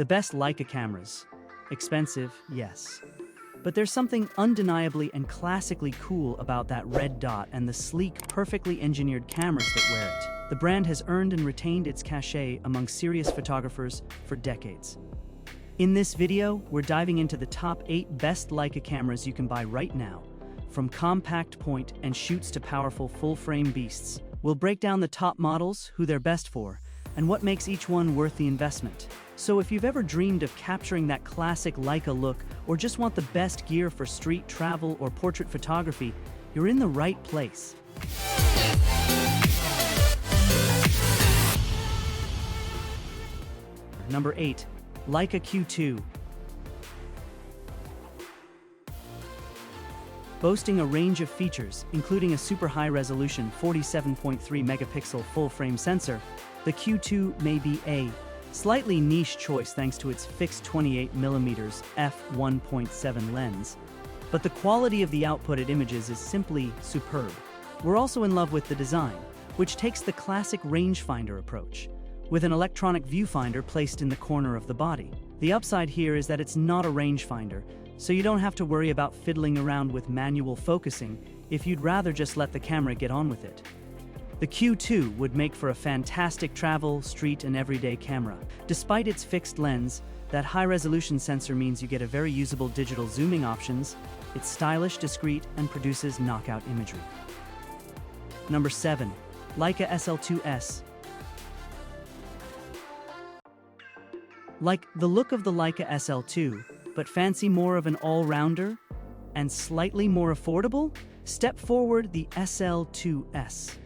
The best Leica cameras. Expensive, yes. But there's something undeniably and classically cool about that red dot and the sleek, perfectly engineered cameras that wear it. The brand has earned and retained its cachet among serious photographers for decades. In this video, we're diving into the top 8 best Leica cameras you can buy right now. From compact point and shoots to powerful full-frame beasts, we'll break down the top models, who they're best for, and what makes each one worth the investment. So if you've ever dreamed of capturing that classic Leica look or just want the best gear for street travel or portrait photography, you're in the right place. Number 8. Leica Q2. Boasting a range of features, including a super high-resolution 47.3 megapixel full-frame sensor, the Q2 may be a slightly niche choice thanks to its fixed 28mm f1.7 lens, but the quality of the outputted images is simply superb. We're also in love with the design, which takes the classic rangefinder approach, with an electronic viewfinder placed in the corner of the body. The upside here is that it's not a rangefinder, so you don't have to worry about fiddling around with manual focusing if you'd rather just let the camera get on with it. The Q2 would make for a fantastic travel, street, and everyday camera. Despite its fixed lens, that high-resolution sensor means you get a very usable digital zooming options. It's stylish, discreet, and produces knockout imagery. Number 7. Leica SL2-S. Like the look of the Leica SL2, but fancy more of an all-rounder and slightly more affordable? Step forward the SL2-S.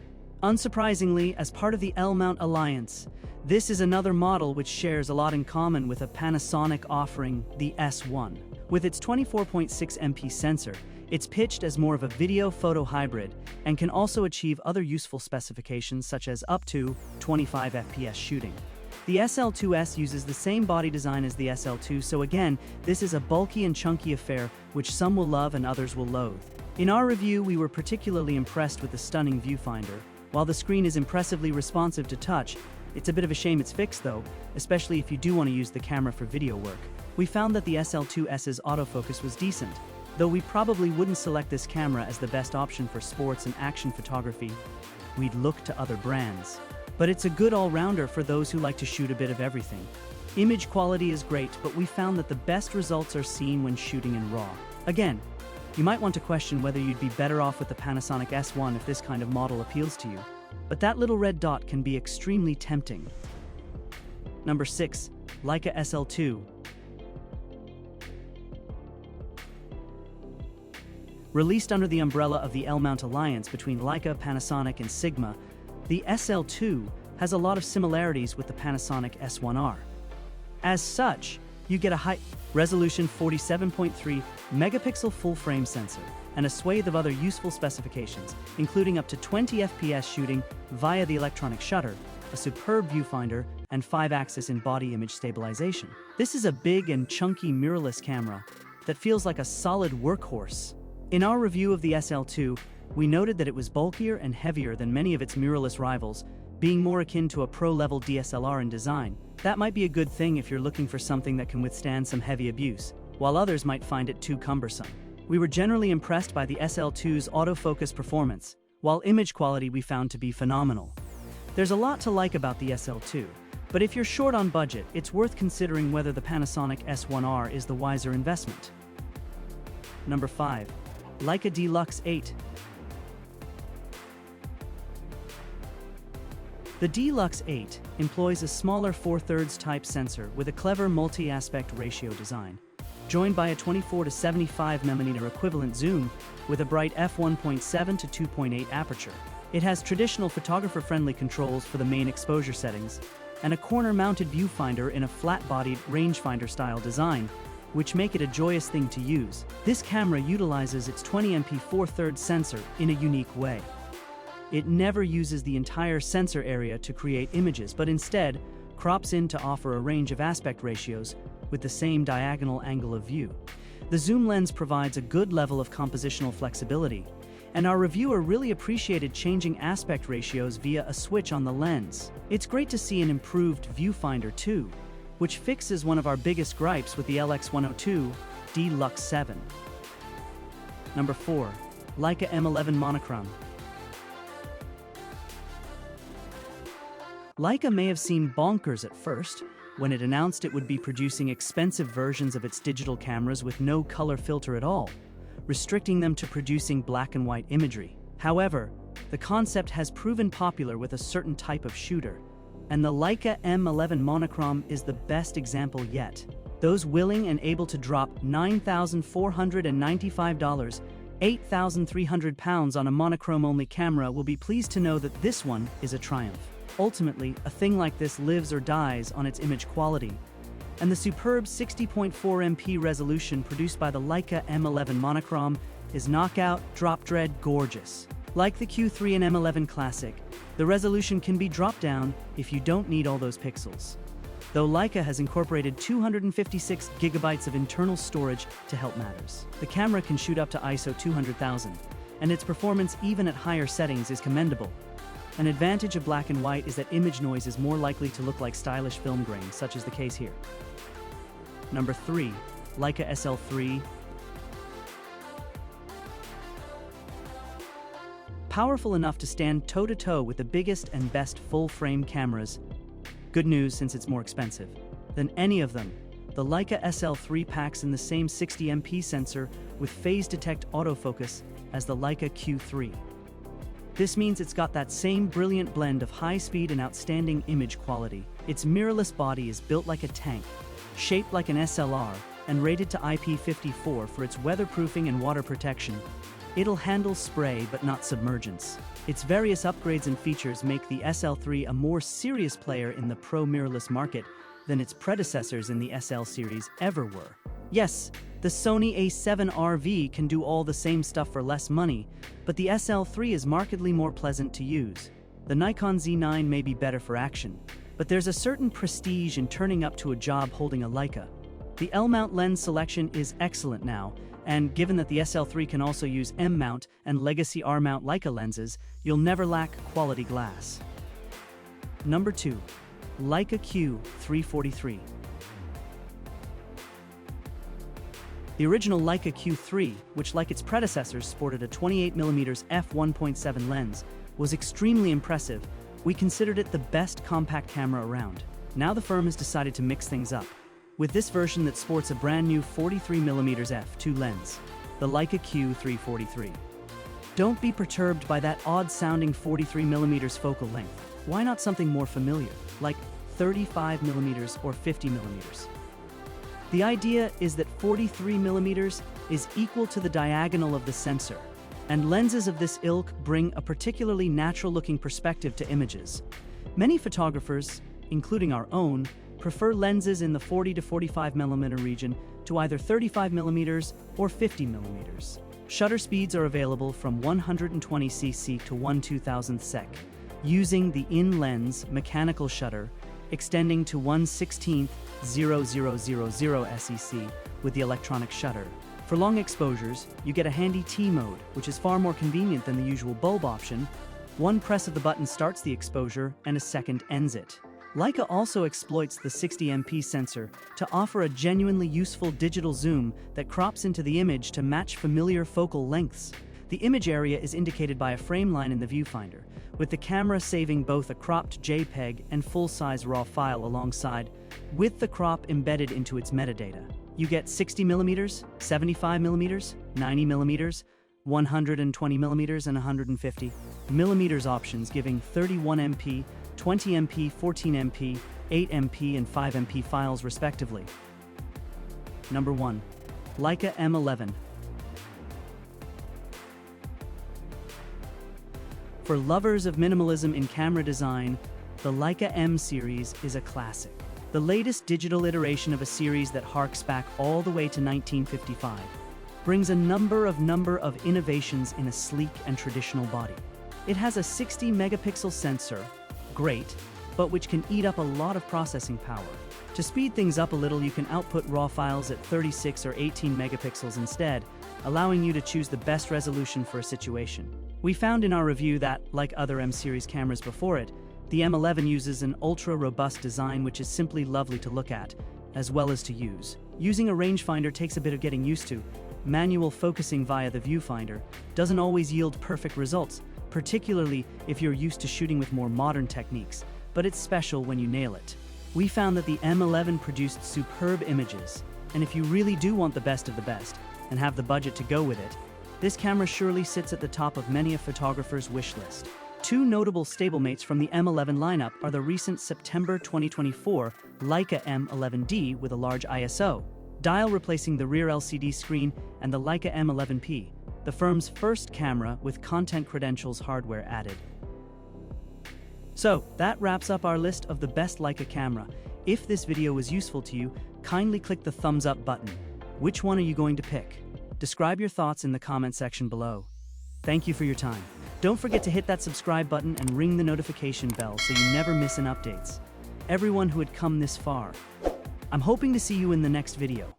Unsurprisingly, as part of the L-mount alliance, this is another model which shares a lot in common with a Panasonic offering, the S1. With its 24.6 MP sensor, it's pitched as more of a video photo hybrid and can also achieve other useful specifications such as up to 25 FPS shooting. The SL2-S uses the same body design as the SL2, so again, this is a bulky and chunky affair which some will love and others will loathe. In our review, we were particularly impressed with the stunning viewfinder. While the screen is impressively responsive to touch, it's a bit of a shame it's fixed though, especially if you do want to use the camera for video work. We found that the SL2-S's autofocus was decent, though we probably wouldn't select this camera as the best option for sports and action photography. We'd look to other brands. But it's a good all-rounder for those who like to shoot a bit of everything. Image quality is great, but we found that the best results are seen when shooting in RAW. Again, you might want to question whether you'd be better off with the Panasonic S1 if this kind of model appeals to you. But that little red dot can be extremely tempting. Number 6. Leica SL2. Released under the umbrella of the L-mount alliance between Leica, Panasonic, and Sigma, the SL2 has a lot of similarities with the Panasonic S1R. As such, you get a high-resolution 47.3 megapixel full-frame sensor and a swathe of other useful specifications, including up to 20 FPS shooting via the electronic shutter, a superb viewfinder, and 5-axis in-body image stabilization. This is a big and chunky mirrorless camera that feels like a solid workhorse. In our review of the SL2, we noted that it was bulkier and heavier than many of its mirrorless rivals, being more akin to a pro-level DSLR in design. That might be a good thing if you're looking for something that can withstand some heavy abuse, while others might find it too cumbersome. We were generally impressed by the SL2's autofocus performance, while image quality we found to be phenomenal. There's a lot to like about the SL2, but if you're short on budget, it's worth considering whether the Panasonic S1R is the wiser investment. Number 5. Leica D-Lux 8. The D-Lux 8 employs a smaller 4/3 type sensor with a clever multi-aspect ratio design, joined by a 24-75mm equivalent zoom with a bright f1.7 to 2.8 aperture. It has traditional photographer-friendly controls for the main exposure settings and a corner-mounted viewfinder in a flat-bodied rangefinder-style design, which make it a joyous thing to use. This camera utilizes its 20MP 4/3 sensor in a unique way. It never uses the entire sensor area to create images, but instead crops in to offer a range of aspect ratios with the same diagonal angle of view. The zoom lens provides a good level of compositional flexibility, and our reviewer really appreciated changing aspect ratios via a switch on the lens. It's great to see an improved viewfinder too, which fixes one of our biggest gripes with the LX102 D-Lux 7. Number 4. Leica M11 Monochrom. Leica may have seemed bonkers at first when it announced it would be producing expensive versions of its digital cameras with no color filter at all, restricting them to producing black and white imagery. However, the concept has proven popular with a certain type of shooter, and the Leica M11 Monochrom is the best example yet. Those willing and able to drop $9,495, 8,300 pounds on a monochrome-only camera will be pleased to know that this one is a triumph. Ultimately, a thing like this lives or dies on its image quality, and the superb 60.4 MP resolution produced by the Leica M11 Monochrom is knockout, drop-dead gorgeous. Like the Q3 and M11 Classic, the resolution can be dropped down if you don't need all those pixels. Though Leica has incorporated 256 gigabytes of internal storage to help matters. The camera can shoot up to ISO 200,000, and its performance even at higher settings is commendable. An advantage of black and white is that image noise is more likely to look like stylish film grain, such as the case here. Number 3. Leica SL3. Powerful enough to stand toe-to-toe with the biggest and best full-frame cameras. Good news since it's more expensive than any of them. The Leica SL3 packs in the same 60 MP sensor with phase detect autofocus as the Leica Q3. This means it's got that same brilliant blend of high speed and outstanding image quality. Its mirrorless body is built like a tank, shaped like an SLR, and rated to IP54 for its weatherproofing and water protection. It'll handle spray but not submergence. Its various upgrades and features make the SL3 a more serious player in the pro mirrorless market than its predecessors in the SL series ever were. Yes, the Sony A7RV can do all the same stuff for less money, but the SL3 is markedly more pleasant to use. The Nikon Z9 may be better for action, but there's a certain prestige in turning up to a job holding a Leica. The L-mount lens selection is excellent now, and given that the SL3 can also use M-mount and legacy R-mount Leica lenses, you'll never lack quality glass. Number 2. Leica Q3 The original Leica Q3, which like its predecessors sported a 28mm f1.7 lens, was extremely impressive. We considered it the best compact camera around. Now the firm has decided to mix things up, with this version that sports a brand new 43mm f2 lens, the Leica Q3. Don't be perturbed by that odd-sounding 43mm focal length. Why not something more familiar, like 35mm or 50mm? The idea is that 43mm is equal to the diagonal of the sensor, and lenses of this ilk bring a particularly natural-looking perspective to images. Many photographers, including our own, prefer lenses in the 40 to 45mm region to either 35mm or 50mm. Shutter speeds are available from 120cc to 1/2000 sec, using the in-lens mechanical shutter extending to 1/16 0000 SEC with the electronic shutter. For long exposures, you get a handy T mode, which is far more convenient than the usual bulb option. One press of the button starts the exposure and a second ends it. Leica also exploits the 60 MP sensor to offer a genuinely useful digital zoom that crops into the image to match familiar focal lengths. The image area is indicated by a frame line in the viewfinder, with the camera saving both a cropped JPEG and full-size RAW file alongside, with the crop embedded into its metadata. You get 60mm, 75mm, 90mm, 120mm, and 150mm options, giving 31MP, 20MP, 14MP, 8MP, and 5MP files respectively. Number 1. Leica M11. For lovers of minimalism in camera design, the Leica M series is a classic. The latest digital iteration of a series that harks back all the way to 1955, brings a number of innovations in a sleek and traditional body. It has a 60 megapixel sensor, great, but which can eat up a lot of processing power. To speed things up a little, you can output RAW files at 36 or 18 megapixels instead, allowing you to choose the best resolution for a situation. We found in our review that, like other M series cameras before it, The M11 uses an ultra-robust design which is simply lovely to look at, as well as to use. Using a rangefinder takes a bit of getting used to. Manual focusing via the viewfinder doesn't always yield perfect results, particularly if you're used to shooting with more modern techniques, but it's special when you nail it. We found that the M11 produced superb images, and if you really do want the best of the best, and have the budget to go with it, this camera surely sits at the top of many a photographer's wish list. Two notable stablemates from the M11 lineup are the recent September 2024 Leica M11D with a large ISO dial replacing the rear LCD screen, and the Leica M11P, the firm's first camera with content credentials hardware added. So, that wraps up our list of the best Leica camera. If this video was useful to you, kindly click the thumbs up button. Which one are you going to pick? Describe your thoughts in the comment section below. Thank you for your time. Don't forget to hit that subscribe button and ring the notification bell so you never miss an updates. Everyone who had come this far, I'm hoping to see you in the next video.